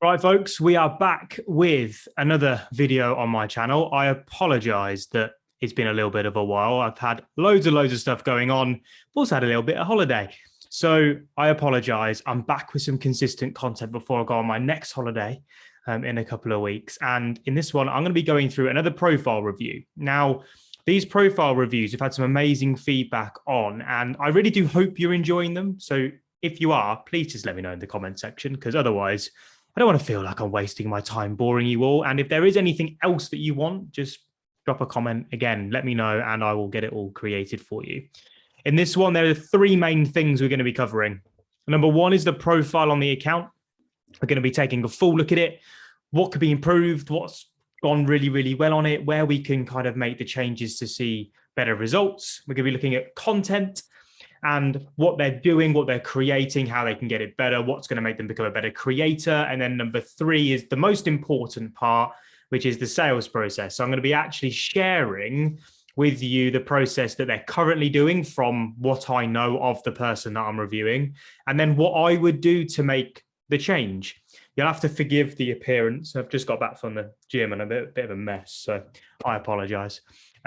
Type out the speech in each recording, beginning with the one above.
Right, folks, we are back with another video on my channel. I apologize that it's been a little bit of a while. I've had loads of stuff going on. Also had a little bit of holiday. So I apologize. I'm back with some consistent content before I go on my next holiday in a couple of weeks. And in this one, I'm going to be going through another profile review. Now, these profile reviews have had some amazing feedback on, and I really do hope you're enjoying them. So if you are, please just let me know in the comment section, because otherwise, I don't want to feel like I'm wasting my time boring you all. And if there is anything else that you want, just drop a comment again. Let me know and I will get it all created for you. In this one, there are three main things we're going to be covering. Number one is the profile on the account. We're going to be taking a full look at it, what could be improved, what's gone really well on it, where we can kind of make the changes to see better results. We're going to be looking at content and what they're doing, what they're creating, how they can get it better, what's going to make them become a better creator. And then number three is the most important part, which is the sales process. So I'm going to be actually sharing with you the process that they're currently doing from what I know of the person that I'm reviewing, and then what I would do to make the change. You'll have to forgive the appearance. I've just got back from the gym and a bit of a mess, so I apologize.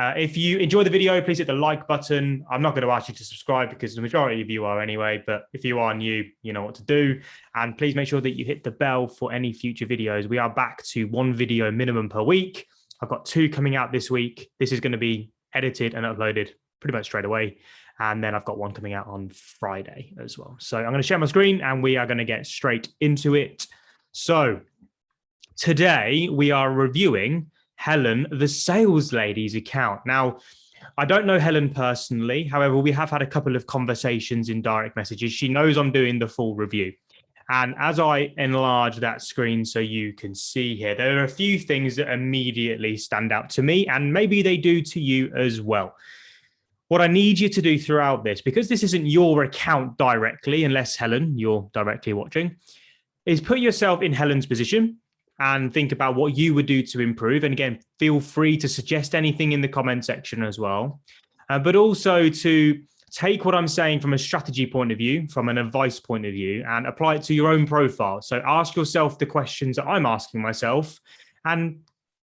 If you enjoy the video, please hit the like button. I'm not going to ask you to subscribe because the majority of you are anyway, but if you are new, you know what to do. And please make sure that you hit the bell for any future videos. We are back to one video minimum per week. I've got two coming out this week. This is going to be edited and uploaded pretty much straight away. And then I've got one coming out on Friday as well. So I'm going to share my screen and we are going to get straight into it. So today we are reviewing Helen, the sales lady's account. Now, I don't know Helen personally. However, we have had a couple of conversations in direct messages. She knows I'm doing the full review. And as I enlarge that screen so you can see here, there are a few things that immediately stand out to me, and maybe they do to you as well. What I need you to do throughout this, because this isn't your account directly, unless Helen, you're directly watching, is put yourself in Helen's position and think about what you would do to improve. And again, feel free to suggest anything in the comment section as well, but also to take what I'm saying from a strategy point of view, from an advice point of view, and apply it to your own profile. So ask yourself the questions that I'm asking myself. And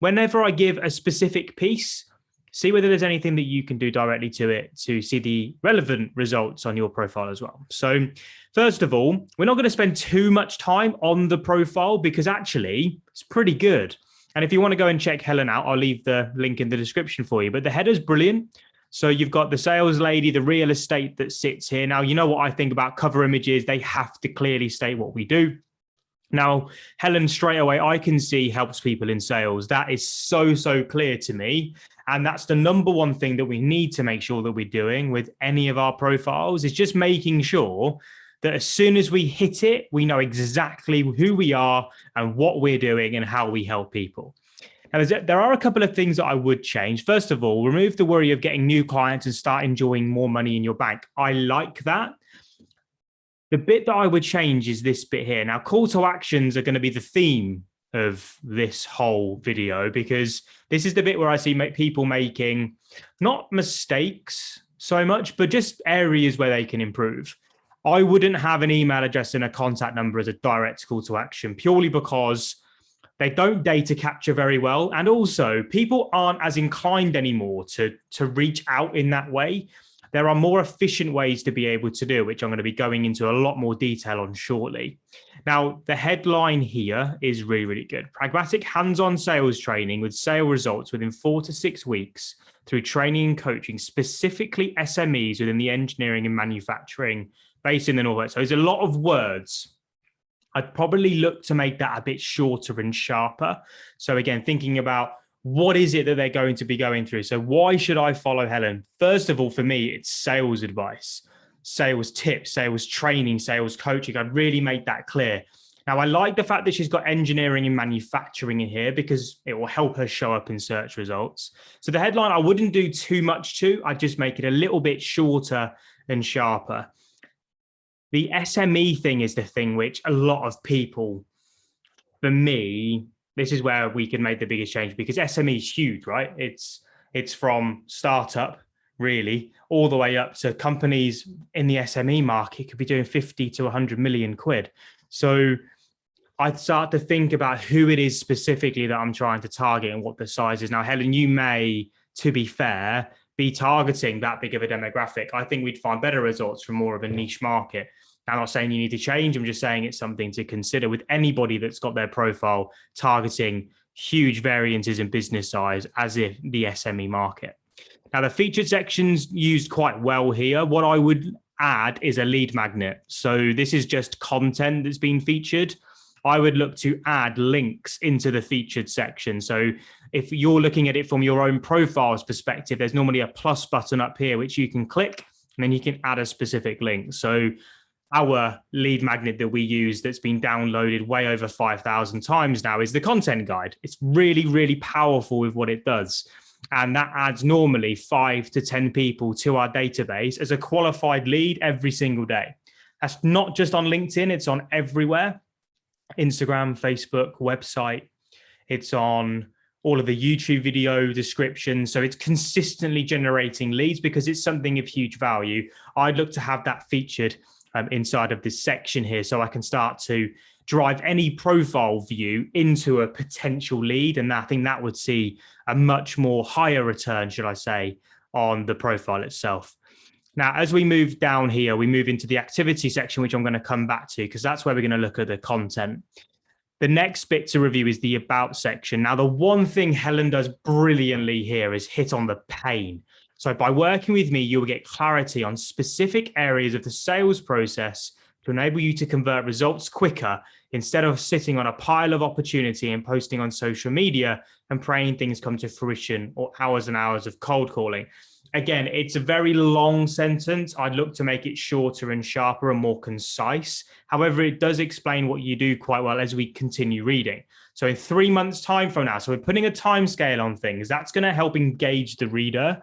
whenever I give a specific piece, see whether there's anything that you can do directly to it to see the relevant results on your profile as well. So first of all, we're not going to spend too much time on the profile because actually it's pretty good. And if you want to go and check Helen out, I'll leave the link in the description for you. But the header's brilliant. So you've got the sales lady, the real estate that sits here. Now, you know what I think about cover images. They have to clearly state what we do. Now, Helen, straight away, I can see helps people in sales. That is so clear to me. And that's the number one thing that we need to make sure that we're doing with any of our profiles is just making sure that as soon as we hit it, we know exactly who we are and what we're doing and how we help people. Now, there are a couple of things that I would change. First of all, remove the worry of getting new clients and start enjoying more money in your bank. I like that. The bit that I would change is this bit here. Now, call to actions are going to be the theme of this whole video because this is the bit where I see people making not mistakes so much, but just areas where they can improve. I wouldn't have an email address and a contact number as a direct call to action purely because they don't data capture very well. And also people aren't as inclined anymore to reach out in that way. There are more efficient ways to be able to do, which I'm going to be going into a lot more detail on shortly. Now, the headline here is really good. Pragmatic hands-on sales training with sale results within 4 to 6 weeks through training and coaching, specifically SMEs within the engineering and manufacturing based in the Northwest. So there's a lot of words. I'd probably look to make that a bit shorter and sharper. So again, thinking about what is it that they're going to be going through? So why should I follow Helen? First of all, for me, it's sales advice, sales tips, sales training, sales coaching. I'd really make that clear. Now, I like the fact that she's got engineering and manufacturing in here because it will help her show up in search results. So the headline, I wouldn't do too much to. I'd just make it a little bit shorter and sharper. The SME thing is the thing which a lot of people, for me, this is where we can make the biggest change because SME is huge, right? It's from startup, really, all the way up to companies in the SME market could be doing 50 to 100 million quid. So I'd start to think about who it is specifically that I'm trying to target and what the size is. Now, Helen, you may, to be fair, be targeting that big of a demographic. I think we'd find better results from more of a niche market. I'm not saying you need to change. I'm just saying it's something to consider with anybody that's got their profile targeting huge variances in business size as if the SME market. Now, the featured section's used quite well here. What I would add is a lead magnet. So this is just content that's been featured. I would look to add links into the featured section. So if you're looking at it from your own profile's perspective, there's normally a plus button up here, which you can click, and then you can add a specific link. So our lead magnet that we use that's been downloaded way over 5,000 times now is the content guide. It's really, really powerful with what it does. And that adds normally 5 to 10 people to our database as a qualified lead every single day. That's not just on LinkedIn, it's on everywhere. Instagram, Facebook, website. It's on all of the YouTube video descriptions. So it's consistently generating leads because it's something of huge value. I'd look to have that featured inside of this section here so I can start to drive any profile view into a potential lead. And I think that would see a much more higher return, should I say, on the profile itself. Now, as we move down here, we move into the activity section, which I'm going to come back to because that's where we're going to look at the content. The next bit to review is the about section. Now, the one thing Helen does brilliantly here is hit on the pain. So by working with me, you'll get clarity on specific areas of the sales process to enable you to convert results quicker instead of sitting on a pile of opportunity and posting on social media and praying things come to fruition or hours and hours of cold calling. Again, it's a very long sentence. I'd look to make it shorter and sharper and more concise. However, it does explain what you do quite well as we continue reading. So in 3 months' time from now, so we're putting a time scale on things. That's going to help engage the reader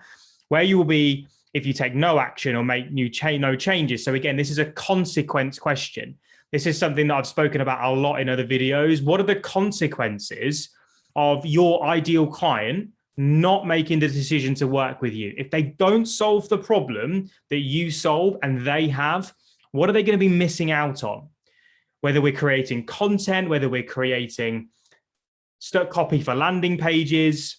where you will be if you take no action or make no changes. So again, this is a consequence question. This is something that I've spoken about a lot in other videos. What are the consequences of your ideal client not making the decision to work with you? If they don't solve the problem that you solve and they have, what are they going to be missing out on? Whether we're creating content, whether we're creating stock copy for landing pages,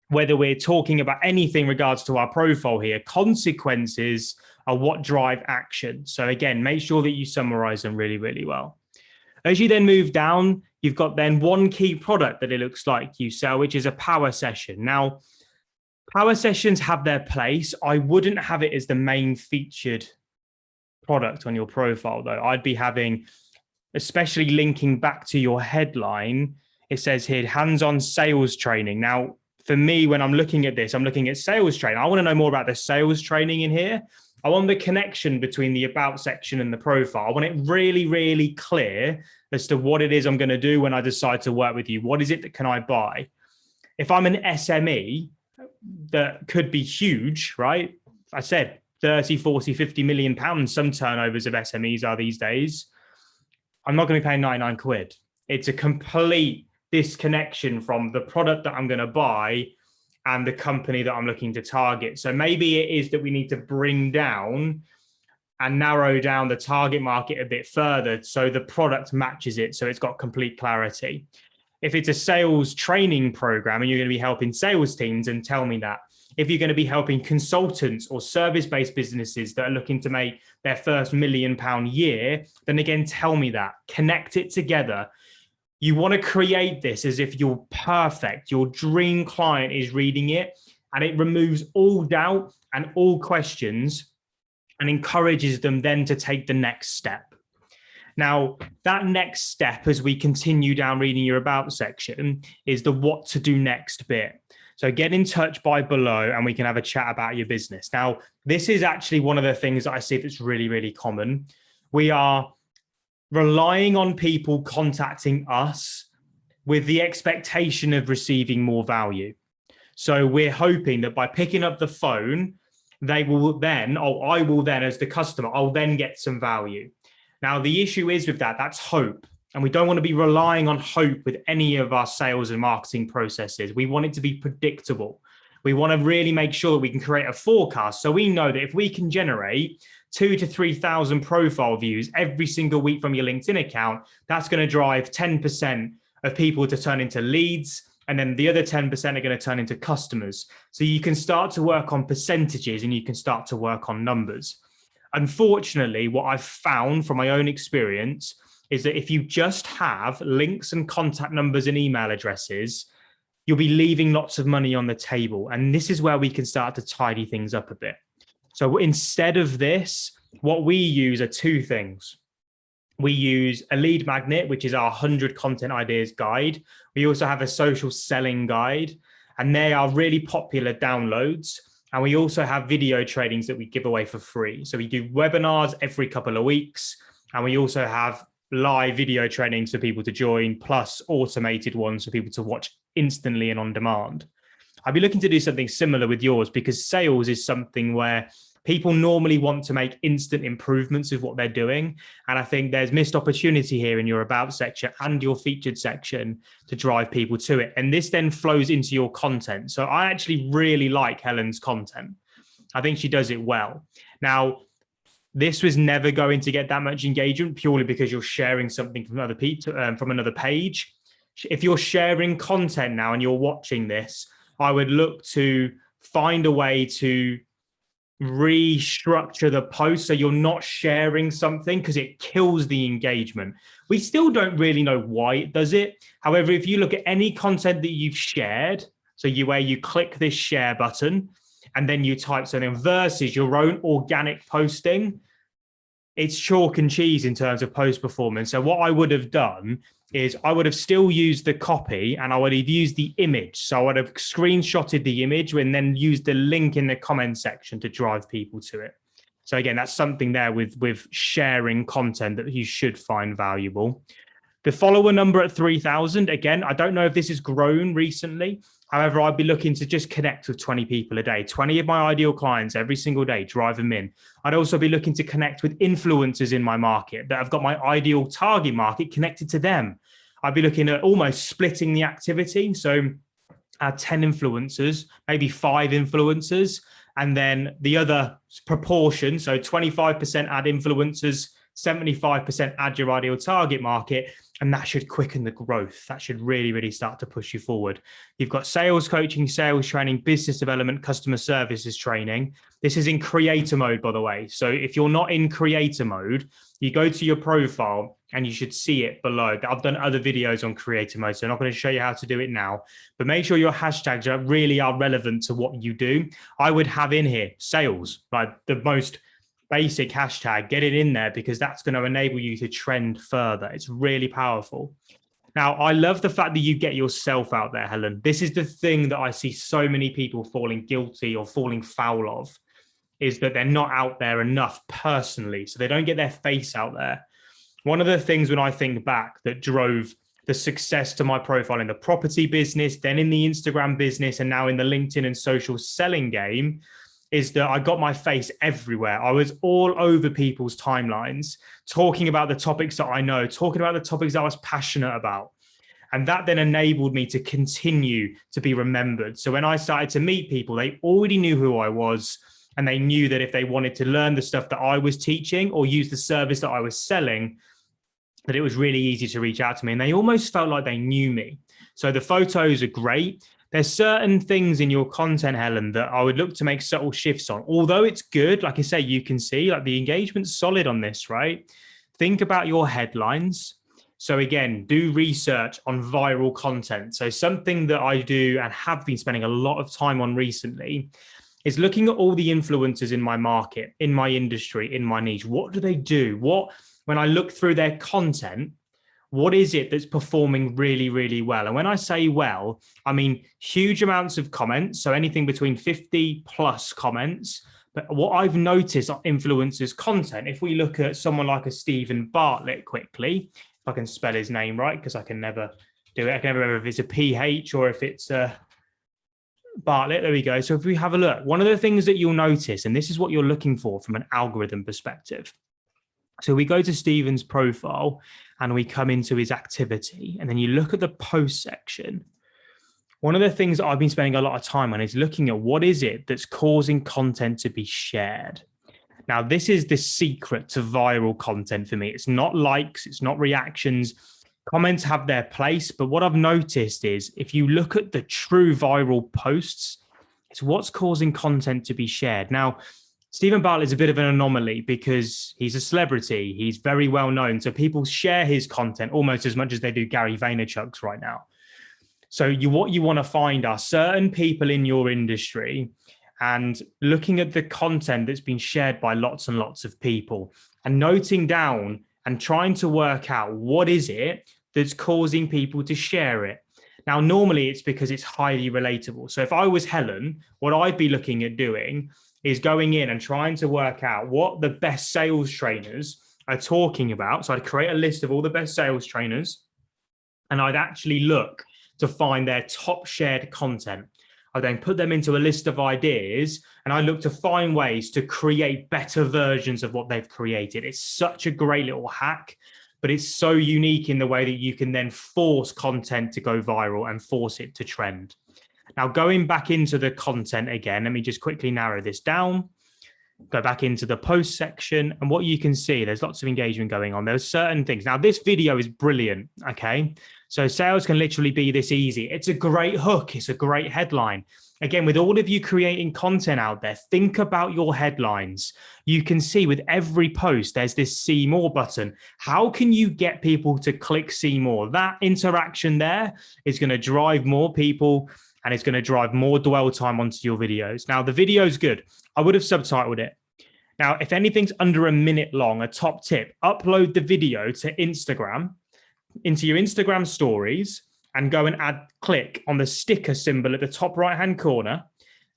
whether we're talking about anything in regards to our profile here, consequences are what drive action. So again, make sure that you summarize them really, really well. As you then move down, you've got then one key product that it looks like you sell, which is a power session. Now, power sessions have their place. I wouldn't have it as the main featured product on your profile, though. I'd be having, especially linking back to your headline, it says here, hands-on sales training. Now, for me, when I'm looking at this, I'm looking at sales training. I want to know more about the sales training in here. I want the connection between the about section and the profile. I want it really, really clear as to what it is I'm going to do when I decide to work with you. What is it that can I buy? If I'm an SME that could be huge, right? I said 30, 40, 50 million pounds, some turnovers of SMEs are these days. I'm not going to be paying 99 quid. It's a complete disconnection from the product that I'm going to buy and the company that I'm looking to target. So maybe it is that we need to bring down and narrow down the target market a bit further so the product matches it, so it's got complete clarity. If it's a sales training program and you're going to be helping sales teams, and tell me that. If you're going to be helping consultants or service-based businesses that are looking to make their first £1 million year, then again, tell me that. Connect it together. You want to create this as if you're perfect. Your dream client is reading it, and it removes all doubt and all questions and encourages them then to take the next step. Now, that next step, as we continue down reading your about section, is the what to do next bit. So get in touch by below and we can have a chat about your business. Now, this is actually one of the things that I see that's really, really common. We are relying on people contacting us with the expectation of receiving more value. So we're hoping that by picking up the phone, they will then, or I will then, as the customer, I'll then get some value. Now, the issue is with that, that's hope. And we don't want to be relying on hope with any of our sales and marketing processes. We want it to be predictable. We want to really make sure that we can create a forecast. So we know that if we can generate 2,000 to 3,000 profile views every single week from your LinkedIn account, that's going to drive 10% of people to turn into leads. And then the other 10% are going to turn into customers. So you can start to work on percentages and you can start to work on numbers. Unfortunately, what I've found from my own experience is that if you just have links and contact numbers and email addresses, you'll be leaving lots of money on the table. And this is where we can start to tidy things up a bit. So instead of this, what we use are two things. We use a lead magnet, which is our 100 content ideas guide. We also have a social selling guide, and they are really popular downloads. And we also have video trainings that we give away for free. So we do webinars every couple of weeks, and we also have live video trainings for people to join, plus automated ones for people to watch instantly and on demand. I'd be looking to do something similar with yours, because sales is something where people normally want to make instant improvements of what they're doing. And I think there's missed opportunity here in your about section and your featured section to drive people to it. And this then flows into your content. So I actually really like Helen's content. I think she does it well. Now, this was never going to get that much engagement purely because you're sharing something from other people, from another page. If you're sharing content now and you're watching this, I would look to find a way to restructure the post so you're not sharing something, because it kills the engagement. We still don't really know why it does it. However, if you look at any content that you've shared, so where you click this share button and then you type something versus your own organic posting, it's chalk and cheese in terms of post performance. So what I would have done is I would have still used the copy and I would have used the image. So I would have screenshotted the image and then used the link in the comment section to drive people to it. So again, that's something there with sharing content that you should find valuable. The follower number at 3,000, again, I don't know if this has grown recently. However, I'd be looking to just connect with 20 people a day, 20 of my ideal clients every single day, drive them in. I'd also be looking to connect with influencers in my market that have got my ideal target market connected to them. I'd be looking at almost splitting the activity. So add 10 influencers, maybe 5 influencers, and then the other proportion, so 25% add influencers, 75% add your ideal target market, and that should quicken the growth. That should really, really start to push you forward. You've got sales coaching, sales training, business development, customer services training. This is in creator mode, by the way. So if you're not in creator mode, you go to your profile and you should see it below. I've done other videos on creator mode, so I'm not going to show you how to do it now, but make sure your hashtags really are relevant to what you do. I would have in here sales, like the most basic hashtag, get it in there, because that's going to enable you to trend further. It's really powerful. Now, I love the fact that you get yourself out there, Helen. This is the thing that I see so many people falling guilty or falling foul of, is that they're not out there enough personally. So they don't get their face out there. One of the things when I think back that drove the success to my profile in the property business, then in the Instagram business, and now in the LinkedIn and social selling game, is that I got my face everywhere. I was all over people's timelines, talking about the topics that I know, talking about the topics that I was passionate about. And that then enabled me to continue to be remembered. So when I started to meet people, they already knew who I was, and they knew that if they wanted to learn the stuff that I was teaching or use the service that I was selling, that it was really easy to reach out to me. And they almost felt like they knew me. So the photos are great. There's certain things in your content, Helen, that I would look to make subtle shifts on. Although it's good, like I say, you can see like the engagement's solid on this, right? Think about your headlines. So again, do research on viral content. So something that I do and have been spending a lot of time on recently is looking at all the influencers in my market, in my industry, in my niche. What do they do? When I look through their content, what is it that's performing really, really well? And when I say well, I mean huge amounts of comments. So anything between 50 plus comments. But what I've noticed on influencers' content, if we look at someone like a Stephen Bartlett quickly, if I can spell his name right, because I can never do it. I can never remember if it's a PH or if it's a Bartlett. There we go. So if we have a look, one of the things that you'll notice, and this is what you're looking for from an algorithm perspective. So we go to Stephen's profile and we come into his activity, and then you look at the post section. One of the things that I've been spending a lot of time on is looking at what is it that's causing content to be shared. Now, this is the secret to viral content for me. It's not likes, it's not reactions. Comments have their place, but what I've noticed is if you look at the true viral posts, it's what's causing content to be shared. Now, Stephen Bartlett is a bit of an anomaly because he's a celebrity. He's very well known. So people share his content almost as much as they do Gary Vaynerchuk's right now. So what you want to find are certain people in your industry and looking at the content that's been shared by lots and lots of people and noting down and trying to work out what is it that's causing people to share it. Now, normally it's because it's highly relatable. So if I was Helen, what I'd be looking at doing is going in and trying to work out what the best sales trainers are talking about. So I'd create a list of all the best sales trainers and I'd actually look to find their top shared content. I then put them into a list of ideas and I look to find ways to create better versions of what they've created. It's such a great little hack, but it's so unique in the way that you can then force content to go viral and force it to trend. Now, going back into the content again, let me just quickly narrow this down. Go back into the post section and what you can see, there's lots of engagement going on. There's certain things. Now, this video is brilliant, okay? So sales can literally be this easy. It's a great hook. It's a great headline. Again, with all of you creating content out there, think about your headlines. You can see with every post, there's this see more button. How can you get people to click see more? That interaction there is going to drive more people and it's going to drive more dwell time onto your videos. Now, the video is good. I would have subtitled it. Now, if anything's under a minute long, a top tip, upload the video to Instagram, into your Instagram stories, and go and click on the sticker symbol at the top right-hand corner,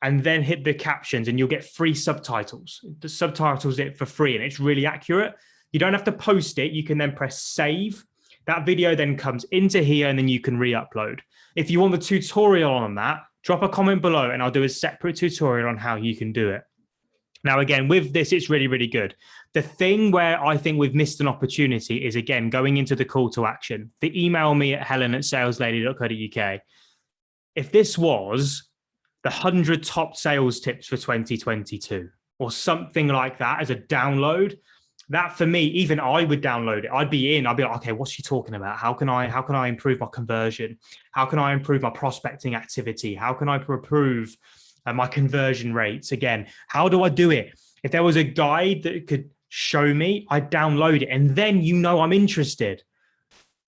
and then hit the captions, and you'll get free subtitles. The subtitles it for free, and it's really accurate. You don't have to post it. You can then press save. That video then comes into here, and then you can re-upload. If you want the tutorial on that, drop a comment below, and I'll do a separate tutorial on how you can do it. Now, again, with this, it's really, really good. The thing where I think we've missed an opportunity is, again, going into the call to action. The email me at helen@saleslady.co.uk. If this was the 100 top sales tips for 2022 or something like that as a download, that for me, even I would download it. I'd be like, okay, what's she talking about? How can I improve my conversion? How can I improve my prospecting activity? How can I improve my conversion rates? Again, how do I do it? If there was a guide that could show me, I'd download it. And then I'm interested.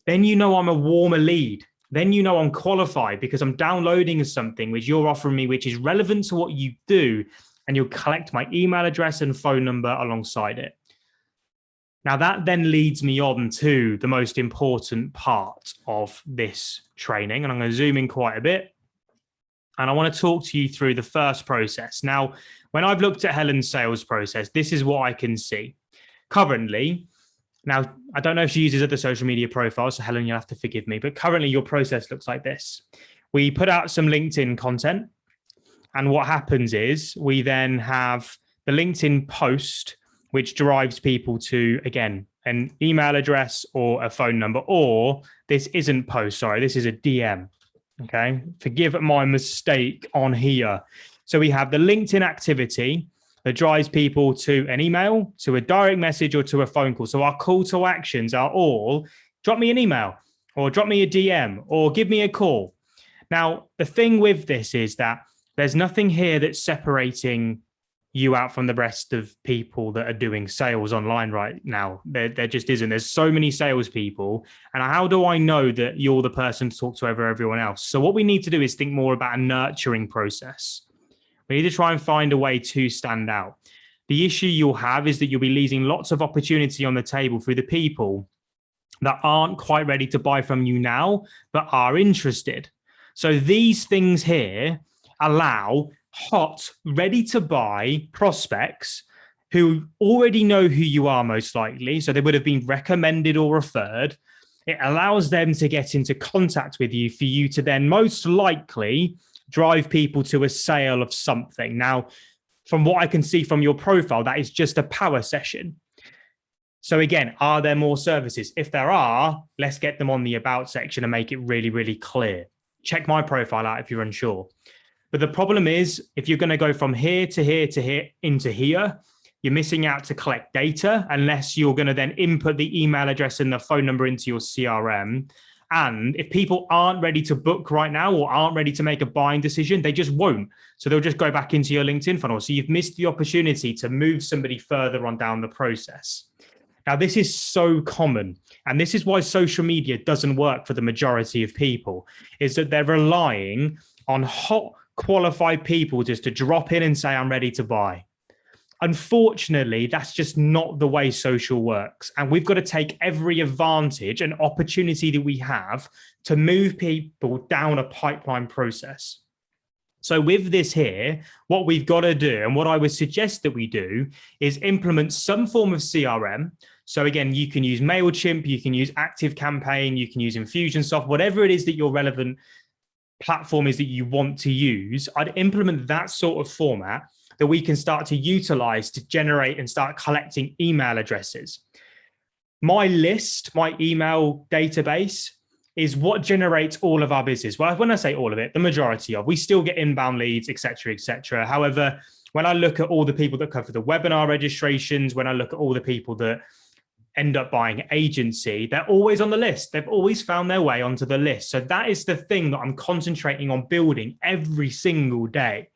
Then I'm a warmer lead. Then I'm qualified because I'm downloading something which you're offering me, which is relevant to what you do. And you'll collect my email address and phone number alongside it. Now, that then leads me on to the most important part of this training. And I'm going to zoom in quite a bit. And I want to talk to you through the first process. Now, when I've looked at Helen's sales process, this is what I can see. Currently, now, I don't know if she uses other social media profiles, so Helen, you'll have to forgive me, but currently your process looks like this. We put out some LinkedIn content, and what happens is we then have the LinkedIn post, which drives people to, again, an email address or a phone number, or this isn't post, sorry, this is a DM. Okay, forgive my mistake on here. So we have the LinkedIn activity that drives people to an email, to a direct message, or to a phone call. So our call to actions are all drop me an email or drop me a DM or give me a call. Now, the thing with this is that there's nothing here that's separating you out from the rest of people that are doing sales online right now. There just isn't. There's so many salespeople. And how do I know that you're the person to talk to over everyone else? So what we need to do is think more about a nurturing process. We need to try and find a way to stand out. The issue you'll have is that you'll be leaving lots of opportunity on the table through the people that aren't quite ready to buy from you now, but are interested. So these things here allow hot, ready to buy prospects who already know who you are most likely. So they would have been recommended or referred. It allows them to get into contact with you for you to then most likely drive people to a sale of something. Now, from what I can see from your profile, that is just a power session. So again, are there more services? If there are, let's get them on the about section and make it really, really clear. check my profile out if you're unsure. But the problem is, if you're going to go from here to here to here into here, you're missing out to collect data unless you're going to then input the email address and the phone number into your CRM. And if people aren't ready to book right now or aren't ready to make a buying decision, they just won't. So they'll just go back into your LinkedIn funnel. So you've missed the opportunity to move somebody further on down the process. Now, this is so common, and this is why social media doesn't work for the majority of people, is that they're relying on hot, qualified people just to drop in and say, I'm ready to buy. Unfortunately, that's just not the way social works. And we've got to take every advantage and opportunity that we have to move people down a pipeline process. So with this here, what we've got to do, and what I would suggest that we do, is implement some form of CRM. So again, you can use MailChimp, you can use ActiveCampaign, you can use Infusionsoft, whatever it is that your relevant platform is that you want to use. I'd implement that sort of format that we can start to utilize to generate and start collecting email addresses. My list, my email database is what generates all of our business. Well, when I say all of it, the majority of, we still get inbound leads, et cetera, et cetera. However, when I look at all the people that come for the webinar registrations, when I look at all the people that end up buying agency, they're always on the list. They've always found their way onto the list. So that is the thing that I'm concentrating on building every single day.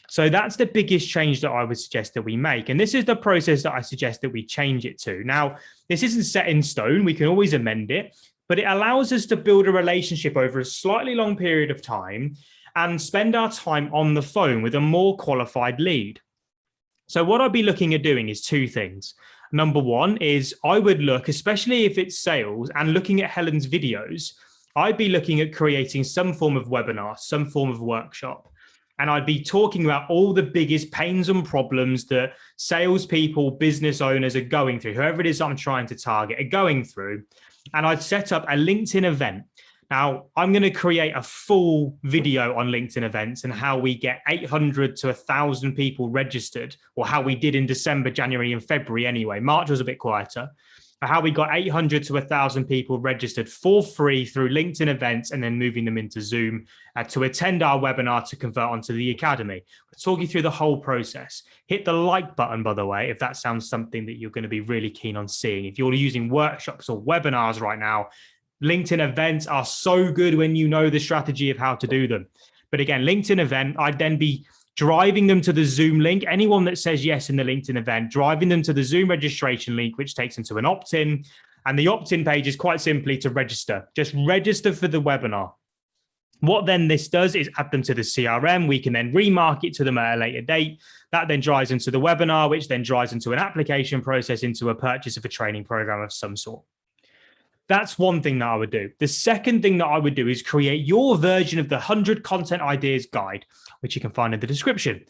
So that's the biggest change that I would suggest that we make. And this is the process that I suggest that we change it to. Now, this isn't set in stone. We can always amend it, but it allows us to build a relationship over a slightly long period of time and spend our time on the phone with a more qualified lead. So what I'd be looking at doing is two things. Number one is I would look, especially if it's sales and looking at Helen's videos, I'd be looking at creating some form of webinar, some form of workshop. And I'd be talking about all the biggest pains and problems that salespeople, business owners are going through, whoever it is I'm trying to target, are going through. And I'd set up a LinkedIn event. Now, I'm going to create a full video on LinkedIn events and how we get 800 to 1,000 people registered, or how we did in December, January, and February anyway. March was a bit quieter. How we got 800 to 1,000 people registered for free through LinkedIn events and then moving them into Zoom to attend our webinar to convert onto the Academy. We'll talk you through the whole process. Hit the like button, by the way, if that sounds something that you're going to be really keen on seeing. If you're using workshops or webinars right now, LinkedIn events are so good when you know the strategy of how to do them. But again, LinkedIn event, I'd then be driving them to the Zoom link. Anyone that says yes in the LinkedIn event, driving them to the Zoom registration link, which takes them to an opt-in. And the opt-in page is quite simply to register. Just register for the webinar. What then this does is add them to the CRM. We can then remarket to them at a later date. That then drives into the webinar, which then drives into an application process, into a purchase of a training program of some sort. That's one thing that I would do. The second thing that I would do is create your version of the 100 Content Ideas Guide, which you can find in the description.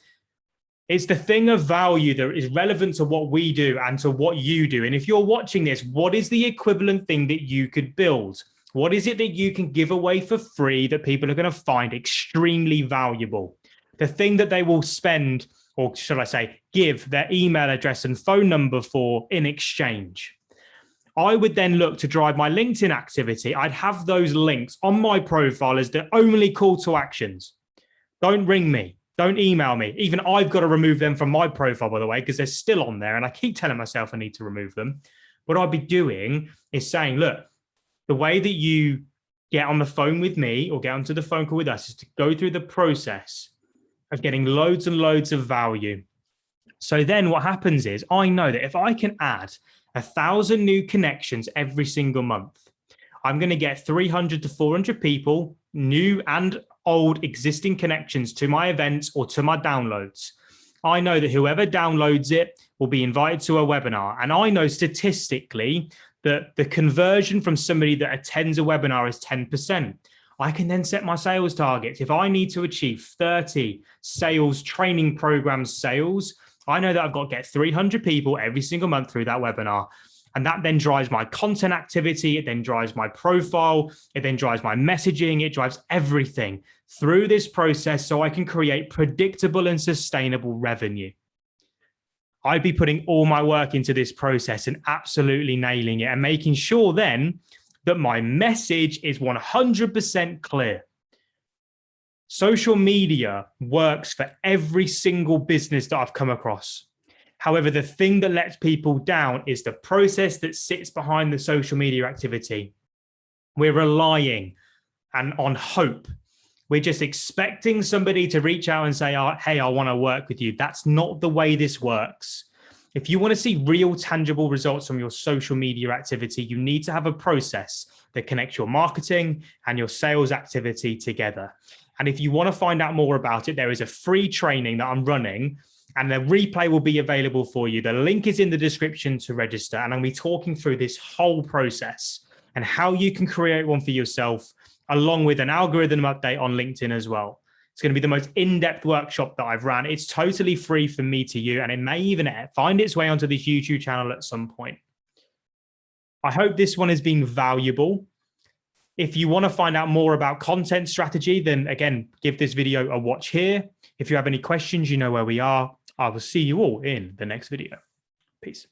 It's the thing of value that is relevant to what we do and to what you do. And if you're watching this, what is the equivalent thing that you could build? What is it that you can give away for free that people are going to find extremely valuable? The thing that they will spend, or should I say, give their email address and phone number for in exchange. I would then look to drive my LinkedIn activity. I'd have those links on my profile as the only call to actions. Don't ring me. Don't email me. Even I've got to remove them from my profile, by the way, because they're still on there. And I keep telling myself I need to remove them. What I'd be doing is saying, look, the way that you get on the phone with me or get onto the phone call with us is to go through the process of getting loads and loads of value. So then what happens is I know that if I can add 1,000 new connections every single month, I'm going to get 300 to 400 people, new and old existing connections to my events or to my downloads. I know that whoever downloads it will be invited to a webinar. And I know statistically that the conversion from somebody that attends a webinar is 10%. I can then set my sales targets. If I need to achieve 30 sales training programs sales, I know that I've got to get 300 people every single month through that webinar. And that then drives my content activity. It then drives my profile. It then drives my messaging. It drives everything through this process so I can create predictable and sustainable revenue. I'd be putting all my work into this process and absolutely nailing it and making sure then that my message is 100% clear. Social media works for every single business that I've come across. However, the thing that lets people down is the process that sits behind the social media activity. We're relying on hope. We're just expecting somebody to reach out and say, oh, hey, I want to work with you. That's not the way this works. If you want to see real tangible results from your social media activity, you need to have a process that connects your marketing and your sales activity together. And if you want to find out more about it, there is a free training that I'm running, and the replay will be available for you. The link is in the description to register. And I'll be talking through this whole process and how you can create one for yourself, along with an algorithm update on LinkedIn as well. It's going to be the most in-depth workshop that I've ran. It's totally free from me to you, and it may even find its way onto the YouTube channel at some point. I hope this one has been valuable. If you want to find out more about content strategy, then again, give this video a watch here. If you have any questions, you know where we are. I will see you all in the next video. Peace.